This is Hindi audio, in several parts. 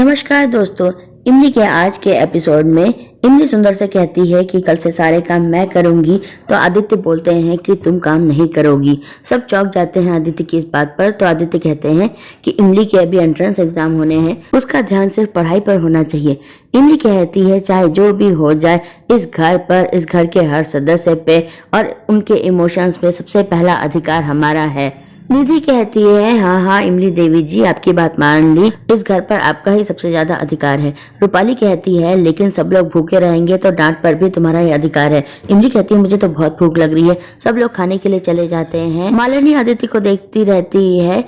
नमस्कार दोस्तों, इमली के आज के एपिसोड में इमली सुंदर से कहती है कि कल से सारे काम मैं करूंगी, तो आदित्य बोलते हैं कि तुम काम नहीं करोगी। सब चौंक जाते हैं आदित्य की इस बात पर। तो आदित्य कहते हैं कि इमली के अभी एंट्रेंस एग्जाम होने हैं, उसका ध्यान सिर्फ पढ़ाई पर होना चाहिए। इमली कहती है चाहे जो भी हो जाए, इस घर पर, इस घर के हर सदस्य पे और उनके इमोशंस पे सबसे पहला अधिकार हमारा है। निधि कहती है हाँ इमली देवी जी, आपकी बात मान ली, इस घर पर आपका ही सबसे ज्यादा अधिकार है। रूपाली कहती है लेकिन सब लोग भूखे रहेंगे तो डांट पर भी तुम्हारा ही अधिकार है। इमली कहती है मुझे तो बहुत भूख लग रही है। सब लोग खाने के लिए चले जाते हैं। मालिनी आदित्य को देखती रहती है।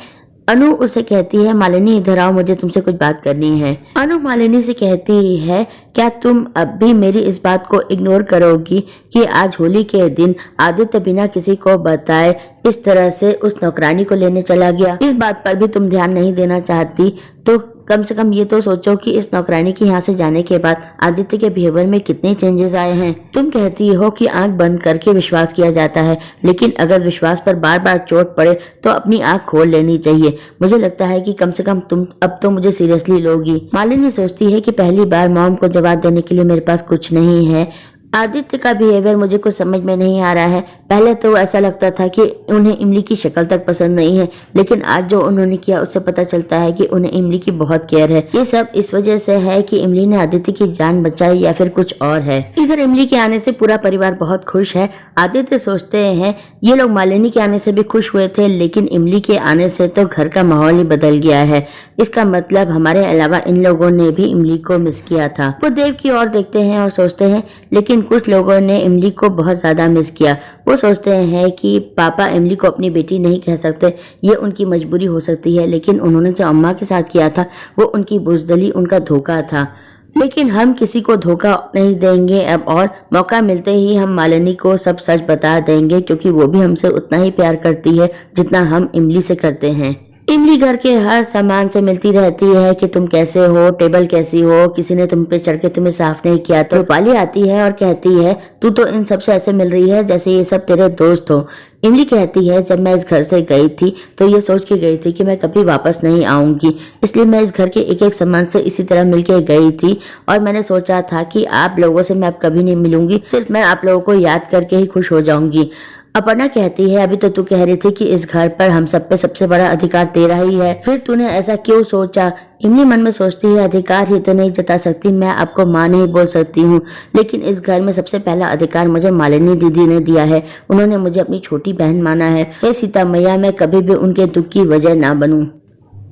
अनु उसे कहती है मालिनी इधर आओ, मुझे तुमसे कुछ बात करनी है। अनु मालिनी से कहती है क्या तुम अब भी मेरी इस बात को इग्नोर करोगी कि आज होली के दिन आदित्य बिना किसी को बताए इस तरह से उस नौकरानी को लेने चला गया। इस बात पर भी तुम ध्यान नहीं देना चाहती तो कम से कम ये तो सोचो कि इस नौकरानी के यहाँ से जाने के बाद आदित्य के बिहेवियर में कितने चेंजेस आए हैं। तुम कहती हो कि आंख बंद करके विश्वास किया जाता है, लेकिन अगर विश्वास पर बार बार चोट पड़े तो अपनी आंख खोल लेनी चाहिए। मुझे लगता है कि कम से कम तुम अब तो मुझे सीरियसली लोगी। मालिनी सोचती है कि पहली बार मॉम को जवाब देने के लिए मेरे पास कुछ नहीं है। आदित्य का बिहेवियर मुझे कुछ समझ में नहीं आ रहा है। पहले तो ऐसा लगता था कि उन्हें इमली की शक्ल तक पसंद नहीं है, लेकिन आज जो उन्होंने किया उससे पता चलता है कि उन्हें इमली की बहुत केयर है। ये सब इस वजह से है कि इमली ने आदित्य की जान बचाई या फिर कुछ और है। इधर इमली के आने से पूरा परिवार बहुत खुश है। आदित्य सोचते हैं ये लोग मालिनी के आने से भी खुश हुए थे, लेकिन इमली के आने से तो घर का माहौल ही बदल गया है। इसका मतलब हमारे अलावा इन लोगों ने भी इमली को मिस किया था। वो देव की ओर देखते हैं और सोचते हैं लेकिन कुछ लोगों ने इमली को बहुत ज्यादा मिस किया। वो सोचते हैं कि पापा इमली को अपनी बेटी नहीं कह सकते, ये उनकी मजबूरी हो सकती है, लेकिन उन्होंने जो अम्मा के साथ किया था वो उनकी बुज़दिली, उनका धोखा था। लेकिन हम किसी को धोखा नहीं देंगे अब, और मौका मिलते ही हम मालिनी को सब सच बता देंगे, क्योंकि वो भी हमसे उतना ही प्यार करती है जितना हम इमली से करते हैं। इमली घर के हर सामान से मिलती रहती है कि तुम कैसे हो, टेबल कैसी हो, किसी ने तुम पे चढ़ के तुम्हें साफ नहीं किया। तो रूपाली आती है और कहती है तू तो इन सबसे ऐसे मिल रही है जैसे ये सब तेरे दोस्त हो। इमली कहती है जब मैं इस घर से गई थी तो ये सोच के गई थी कि मैं कभी वापस नहीं आऊंगी, इसलिए मैं इस घर के एक एक सामान से इसी तरह मिलके गई थी, और मैंने सोचा था कि आप लोगों से मैं अब कभी नहीं मिलूंगी, सिर्फ मैं आप लोगों को याद करके ही खुश हो जाऊंगी। अपर्णा कहती है अभी तो तू कह रही थी कि इस घर पर हम सब पे सबसे बड़ा अधिकार तेरा ही है, फिर तूने ऐसा क्यों सोचा। इमली मन में सोचती है अधिकार ही तो नहीं जता सकती, मैं आपको माँ नहीं बोल सकती हूँ, लेकिन इस घर में सबसे पहला अधिकार मुझे मालिनी दीदी ने दिया है। उन्होंने मुझे अपनी छोटी बहन माना है। हे सीता मैया, मैं कभी भी उनके दुख की वजह ना बनूं।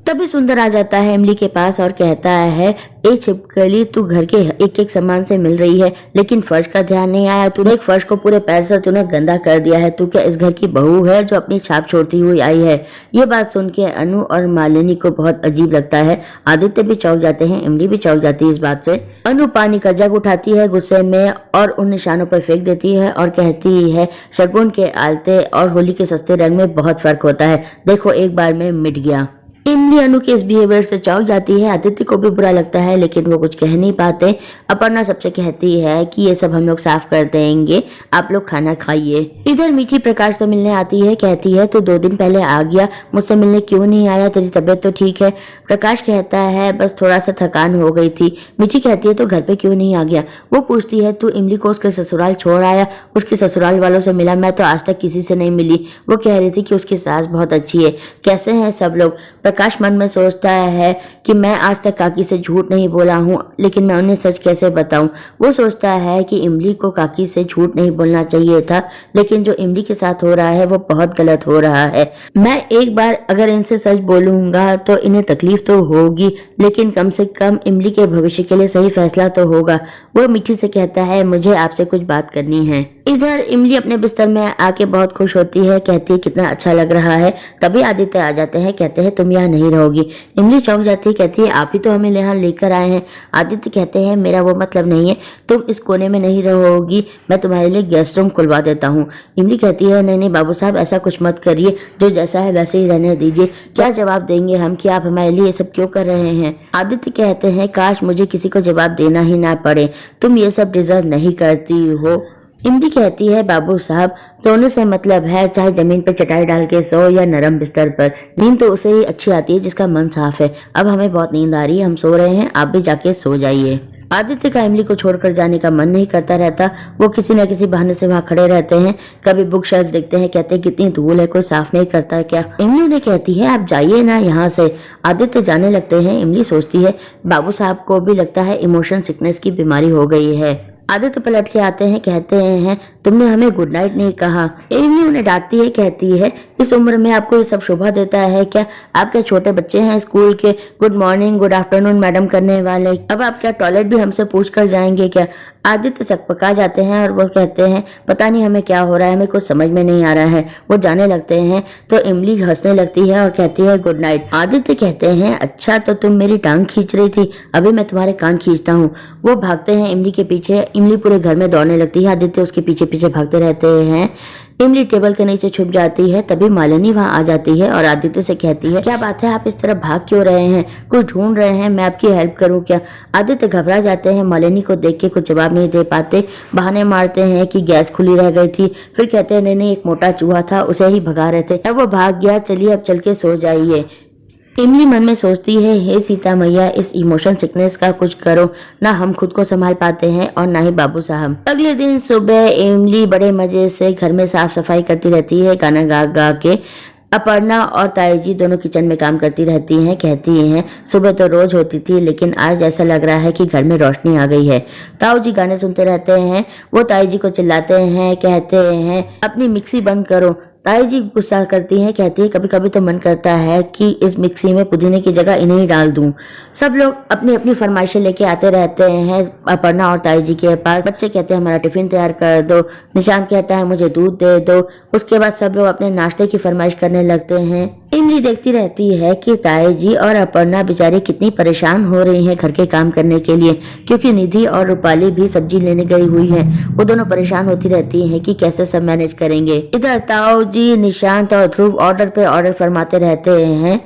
तभी सुंदर आ जाता है इमली के पास और कहता है ए छिपकली, तू घर के एक एक सामान से मिल रही है, लेकिन फर्श का ध्यान नहीं आया। तूने एक फर्श को पूरे पैर से तूने गंदा कर दिया है। तू क्या इस घर की बहू है जो अपनी छाप छोड़ती हुई आई है। ये बात सुन के अनु और मालिनी को बहुत अजीब लगता है। आदित्य भी चौंक जाते हैं, इमली भी चौंक जाती है इस बात से। अनु पानी का जग उठाती है गुस्से में और उन निशानों पर फेंक देती है और कहती है शगुन के आलते और होली के सस्ते रंग में बहुत फर्क होता है, देखो एक बार में मिट गया। इमली अनु के इस बिहेवियर से चौंक जाती है। आदित्य को भी बुरा लगता है, लेकिन वो कुछ कह नहीं पाते। अपर्णा सबसे कहती है कि ये सब हम लोग साफ कर देंगे, आप लोग खाना खाइए। इधर मीठी प्रकाश से मिलने आती है, कहती है तो 2 दिन पहले आ गया, मुझसे मिलने क्यों नहीं आया, तेरी तबीयत तो ठीक है। प्रकाश कहता है बस थोड़ा सा थकान हो गई थी। मीठी कहती है तो घर पे क्यों नहीं आ गया। वो पूछती है तू इमली को उसके ससुराल छोड़ आया, उसके ससुराल वालों से मिला, मैं तो आज तक किसी से नहीं मिली। वो कह रही थी कि उसकी सास बहुत अच्छी है। कैसे हैं सब लोग। प्रकाश मन में सोचता है कि मैं आज तक काकी से झूठ नहीं बोला हूँ, लेकिन मैं उन्हें सच कैसे बताऊं। वो सोचता है कि इमली को काकी से झूठ नहीं बोलना चाहिए था, लेकिन जो इमली के साथ हो रहा है वो बहुत गलत हो रहा है। मैं एक बार अगर इनसे सच बोलूंगा तो इन्हें तकलीफ तो होगी, लेकिन कम से कम इमली के भविष्य के लिए सही फैसला तो होगा। वो मीठी से कहता है मुझे आपसे कुछ बात करनी है। इधर इमली अपने बिस्तर में आके बहुत खुश होती है, कहती है कितना अच्छा लग रहा है। तभी आदित्य आ जाते हैं, कहते हैं तुम यहाँ नहीं रहोगी। इमली चौंक जाती है, कहती है आप ही तो हमें यहाँ लेकर आए हैं। आदित्य कहते हैं मेरा वो मतलब नहीं है, तुम इस कोने में नहीं रहोगी, मैं तुम्हारे लिए गेस्ट रूम खुलवा देता हूँ। इमली कहती है नहीं बाबू साहब, ऐसा कुछ मत करिए, जो जैसा है वैसे ही रहने दीजिए। क्या जवाब देंगे हम कि आप हमारे लिए ये सब क्यों कर रहे हैं। आदित्य कहते हैं काश मुझे किसी को जवाब देना ही ना पड़े, तुम ये सब डिजर्व नहीं करती हो। इमली कहती है बाबू साहब, सोने से मतलब है चाहे जमीन पर चटाई डाल के सो या नरम बिस्तर पर, नींद तो उसे ही अच्छी आती है जिसका मन साफ है। अब हमें बहुत नींद आ रही है, हम सो रहे हैं, आप भी जाके सो जाइए। आदित्य का इमली को छोड़कर जाने का मन नहीं करता रहता। वो किसी न किसी बहाने से वहाँ खड़े रहते हैं। कभी बुक शेल्फ देखते हैं, कहते हैं कितनी धूल है, कोई साफ नहीं करता है क्या। इमली उन्हें कहती है आप जाइए ना यहाँ से। आदित्य जाने लगते हैं। इमली सोचती है बाबू साहब को भी लगता है इमोशन सिकनेस की बीमारी हो गई है। आदित्य पलट के आते हैं, कहते हैं तुमने हमें गुड नाइट नहीं कहा। इमली उन्हें डांटती है, कहती है इस उम्र में आपको ये सब शोभा देता है क्या? आप क्या छोटे बच्चे हैं स्कूल के good morning good afternoon madam करने वाले? अब आप क्या टॉयलेट भी हमसे पूछ कर जाएंगे क्या? आदित्य चकपका जाते हैं और वो कहते हैं पता नहीं हमें क्या हो रहा है, हमें कुछ समझ में नहीं आ रहा है। वो जाने लगते हैं तो इमली हंसने लगती है और कहती है गुड नाइट। आदित्य कहते हैं अच्छा तो तुम मेरी टांग खींच रही थी, अभी मैं तुम्हारे कान खींचता हूँ। वो भागते हैं इमली के पीछे। इमली पूरे घर में दौड़ने लगती है, आदित्य उसके पीछे पीछे भागते रहते हैं। इमली टेबल के नीचे छुप जाती है। तभी मालिनी वहां आ जाती है और आदित्य से कहती है क्या बात है, आप इस तरह भाग क्यों रहे हैं? कुछ ढूंढ रहे हैं? मैं आपकी हेल्प करूं क्या? आदित्य घबरा जाते हैं, मालिनी को देख के कुछ जवाब नहीं दे पाते। बहाने मारते हैं कि गैस खुली रह गई थी, फिर कहते हैं नहीं एक मोटा चूहा था उसे ही भगा रहे थे। अब वो भाग गया, चलिए अब चल के सो जाइए। इमली मन में सोचती है हे सीता मैया, इस इमोशन सिकनेस का कुछ करो, ना हम खुद को संभाल पाते हैं और ना ही बाबू साहब। अगले दिन सुबह इमली बड़े मजे से घर में साफ सफाई करती रहती है, गाना गा गा के। अपर्णा और ताई जी दोनों किचन में काम करती रहती हैं। कहती हैं सुबह तो रोज होती थी लेकिन आज ऐसा लग रहा है कि घर में रोशनी आ गई है। ताऊ जी गाने सुनते रहते हैं। वो ताई जी को चिल्लाते हैं, कहते हैं अपनी मिक्सी बंद करो। ताई जी गुस्सा करती हैं, कहती है कभी कभी तो मन करता है कि इस मिक्सी में पुदीने की जगह इन्हें ही डाल दूं। सब लोग अपनी अपनी फरमाइशें लेके आते रहते हैं अपर्णा और ताई जी के पास। बच्चे कहते हैं हमारा टिफिन तैयार कर दो, निशांत कहता है मुझे दूध दे दो। उसके बाद सब लोग अपने नाश्ते की फरमाइश करने लगते हैं। इमली देखती रहती है कि ताई जी और अपर्णा बेचारी कितनी परेशान हो रही हैं घर के काम करने के लिए, क्योंकि निधि और रूपाली भी सब्जी लेने गई हुई है। वो दोनों परेशान होती रहती हैं कि कैसे सब मैनेज करेंगे। इधर ताऊ जी, निशांत और ध्रुव ऑर्डर पे ऑर्डर फरमाते रहते हैं।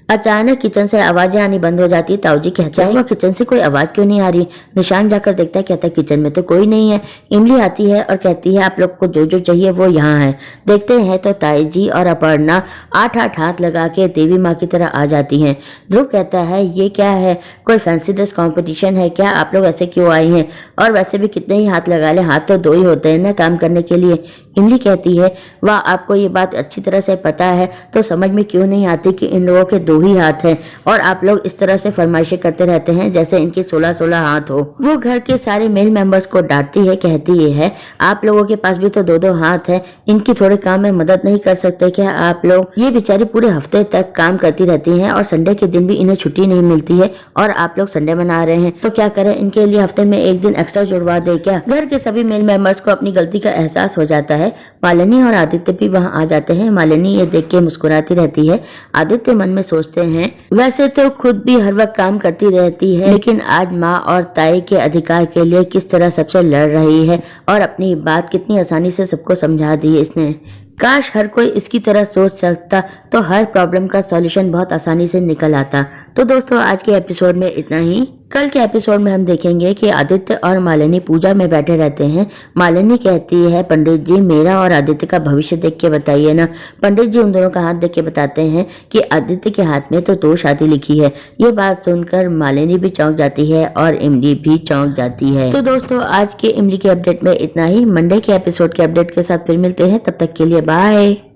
अचानक किचन से आवाजें आनी बंद हो जाती है। ताऊ जी कहते हैं किचन से कोई आवाज क्यों नहीं आ रही? निशांत जाकर देखता है, कहता है किचन में तो कोई नहीं है। इमली आती है और कहती है आप लोग को जो जो चाहिए वो यहाँ है। देखते हैं तो ताई जी और अपर्णा 8-8 हाथ लगा के देवी माँ की तरह आ जाती हैं। ध्रुव कहता है ये क्या है, कोई फैंसी ड्रेस कॉम्पिटिशन है क्या? आप लोग ऐसे क्यों आई हैं? और वैसे भी कितने ही हाथ लगा ले, हाथ तो 2 ही होते हैं ना काम करने के लिए। इमली कहती है वाह, आपको ये बात अच्छी तरह से पता है तो समझ में क्यों नहीं आती कि इन लोगों के 2 ही हाथ हैं और आप लोग इस तरह से फरमाइशें करते रहते हैं जैसे इनके 16-16 हाथ हो। वो घर के सारे मेल मेंबर्स को डांटती है, कहती है आप लोगों के पास भी तो 2-2 हाथ है, इनकी थोड़े काम में मदद नहीं कर सकते क्या आप लोग? ये बेचारी पूरे हफ्ते तक काम करती रहती हैं और संडे के दिन भी इन्हें छुट्टी नहीं मिलती है और आप लोग संडे मना रहे हैं तो क्या करें, इनके लिए हफ्ते में 1 दिन एक्स्ट्रा जुड़वा दे क्या? घर के सभी मेल मेंबर्स को अपनी गलती का एहसास हो जाता है। मालिनी और आदित्य भी वहां आ जाते हैं। मालिनी ये देख के मुस्कुराती रहती है। आदित्य मन में सोचते हैं वैसे तो खुद भी हर वक्त काम करती रहती है लेकिन आज माँ और ताई के अधिकार के लिए किस तरह सबसे लड़ रही है और अपनी बात कितनी आसानी से सबको समझा दी है इसने। काश हर कोई इसकी तरह सोच सकता तो हर प्रॉब्लम का सॉल्यूशन बहुत आसानी से निकल आता। तो दोस्तों आज के एपिसोड में इतना ही। कल के एपिसोड में हम देखेंगे कि आदित्य और मालिनी पूजा में बैठे रहते हैं। मालिनी कहती है पंडित जी मेरा और आदित्य का भविष्य देख के बताइए ना। पंडित जी उन दोनों का हाथ देख के बताते हैं कि आदित्य के हाथ में तो 2 शादी लिखी है। ये बात सुनकर मालिनी भी चौंक जाती है और इमली भी चौंक जाती है। तो दोस्तों आज के इमली के अपडेट में इतना ही। मंडे के एपिसोड के अपडेट के साथ फिर मिलते हैं, तब तक के लिए बाय।